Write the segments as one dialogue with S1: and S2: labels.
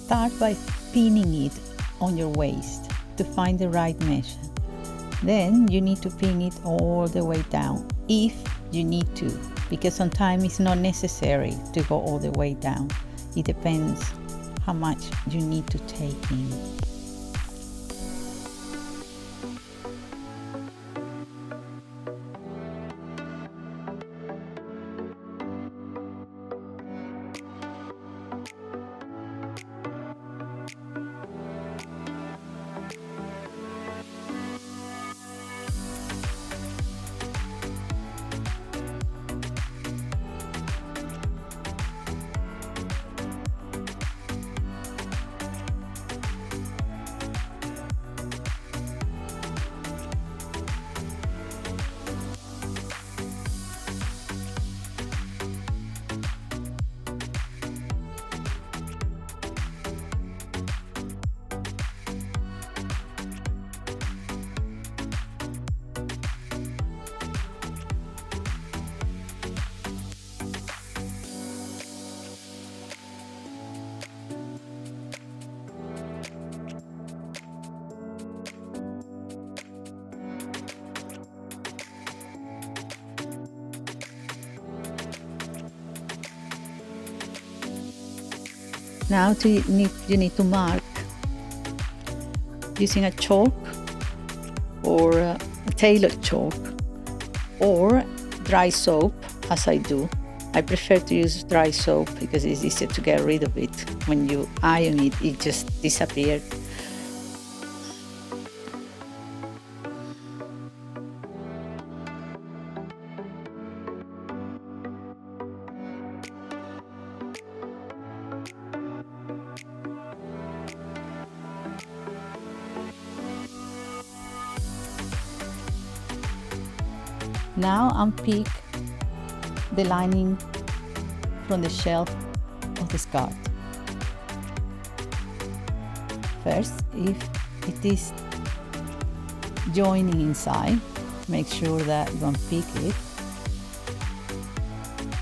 S1: Start by pinning it on your waist to find the right measure. Then you need to pin it all the way down if you need to, because sometimes it's not necessary to go all the way down. It depends how much you need to take in. Now you need to mark using a chalk or a tailored chalk or dry soap, as I do. I prefer to use dry soap because it's easier to get rid of it. When you iron it, it just disappears. Now unpick the lining from the shelf of the skirt. First, if it is joining inside, make sure that you unpick it.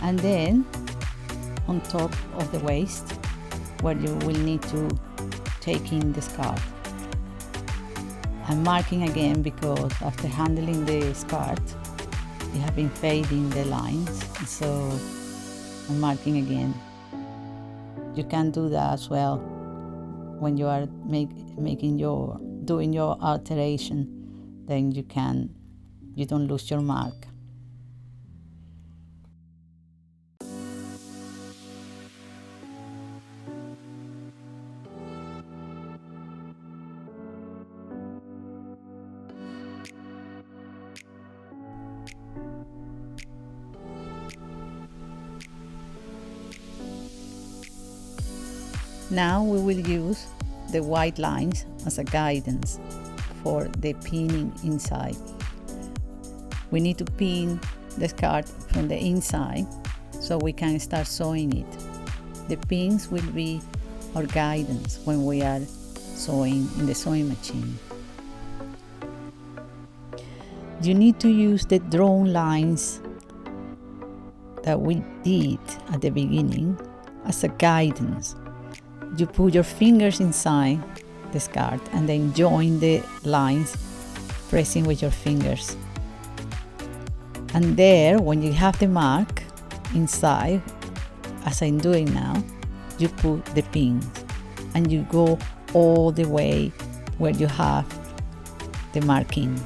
S1: And then on top of the waist, where you will need to take in the skirt. I'm marking again because after handling the skirt, they have been fading the lines, so I'm marking again. You can do that as well when you are doing your alteration. Then you don't lose your mark. Now we will use the white lines as a guidance for the pinning inside. We need to pin the skirt from the inside so we can start sewing it. The pins will be our guidance when we are sewing in the sewing machine. You need to use the drawn lines that we did at the beginning as a guidance. You put your fingers inside the skirt and then join the lines, pressing with your fingers. And there, when you have the mark inside, as I'm doing now, you put the pins and you go all the way where you have the marking.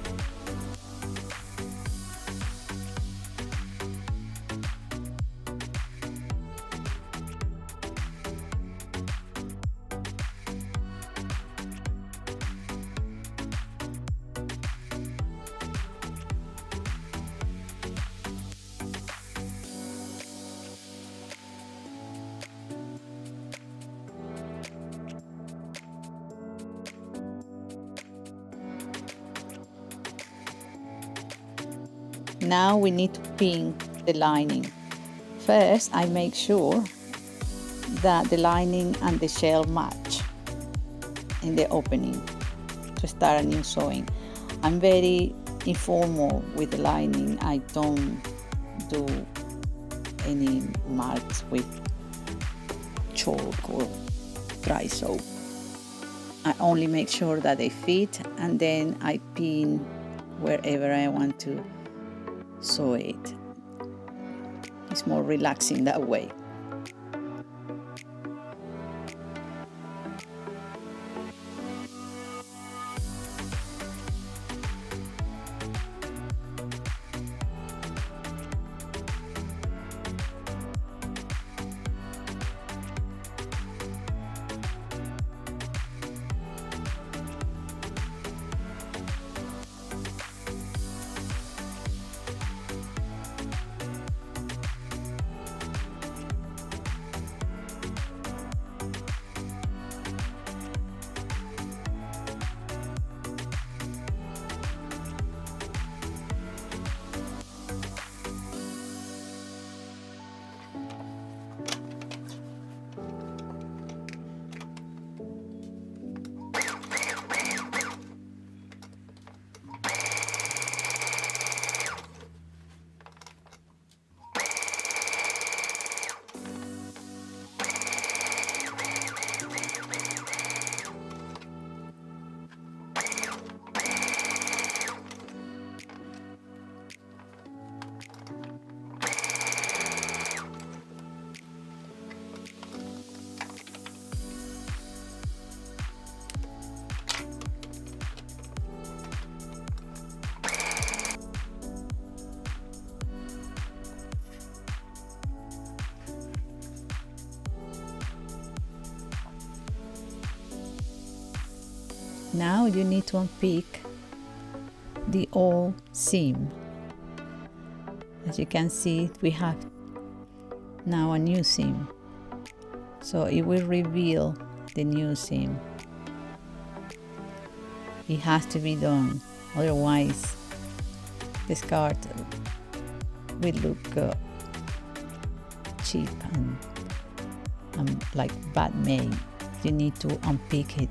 S1: Now we need to pin the lining. First, I make sure that the lining and the shell match in the opening to start a new sewing. I'm very informal with the lining. I don't do any marks with chalk or dry sew. I only make sure that they fit, and then I pin wherever I want to sew it. It's more relaxing that way. Now you need to unpick the old seam. As you can see, we have now a new seam, so it will reveal the new seam. It has to be done, otherwise the skirt will look cheap and like bad made. You need to unpick it.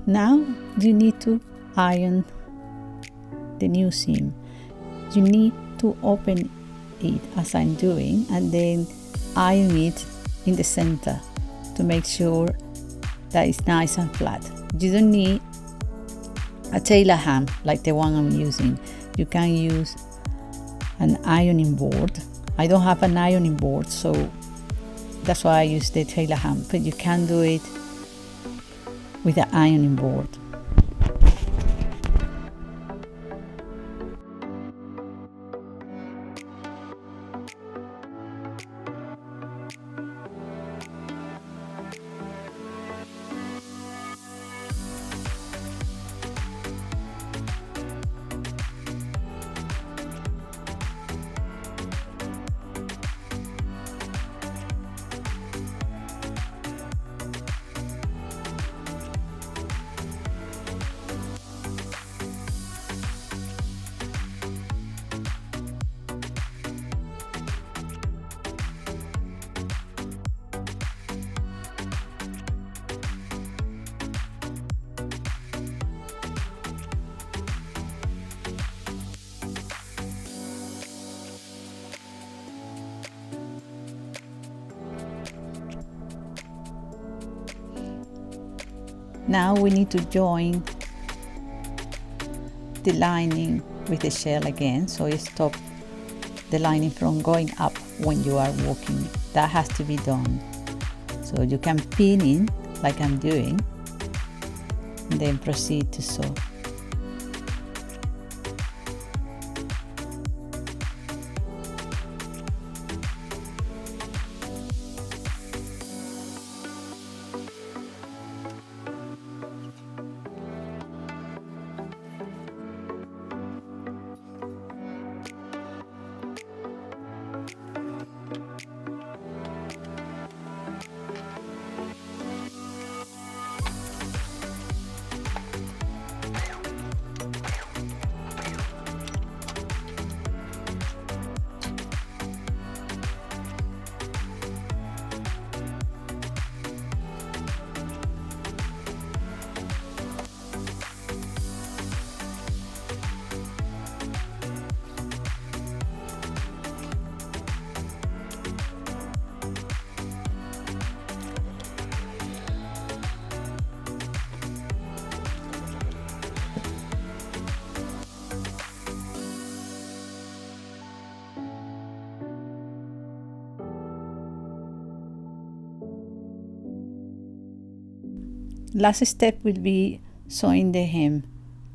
S1: Now you need to iron the new seam. You need to open it as I'm doing and then iron it in the center to make sure that it's nice and flat. You don't need a tailor hand like the one I'm using. You can use an ironing board I don't have an ironing board, so that's why I use the trailer hand, but you can do it with an ironing board. Now we need to join the lining with the shell again, so you stop the lining from going up when you are walking. That has to be done. So you can pin in like I'm doing and then proceed to sew. Last step will be sewing the hem.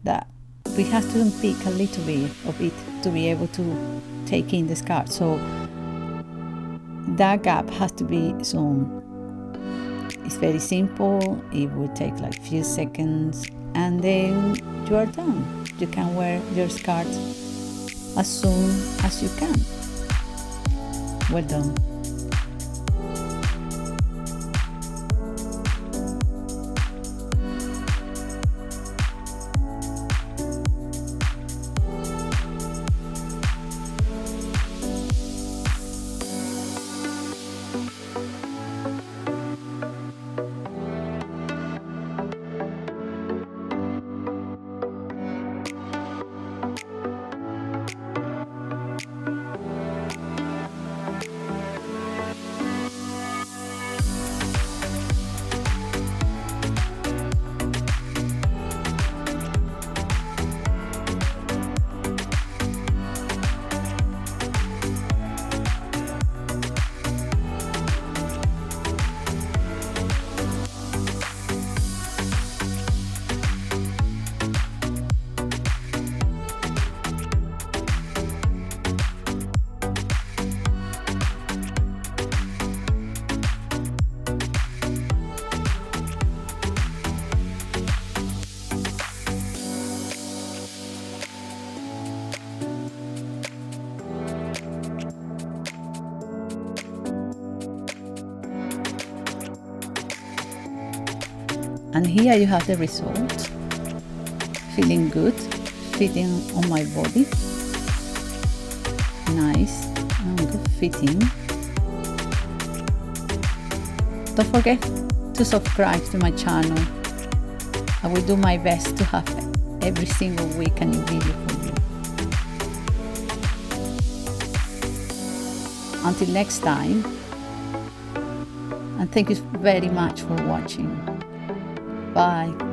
S1: That we have to unpick a little bit of it to be able to take in the skirt. So that gap has to be sewn. It's very simple. It will take like a few seconds, and then you are done. You can wear your skirt as soon as you can. Well done. And here you have the result. Feeling good, fitting on my body. Nice and good fitting. Don't forget to subscribe to my channel. I will do my best to have every single week a new video for you. Until next time, and thank you very much for watching. Bye.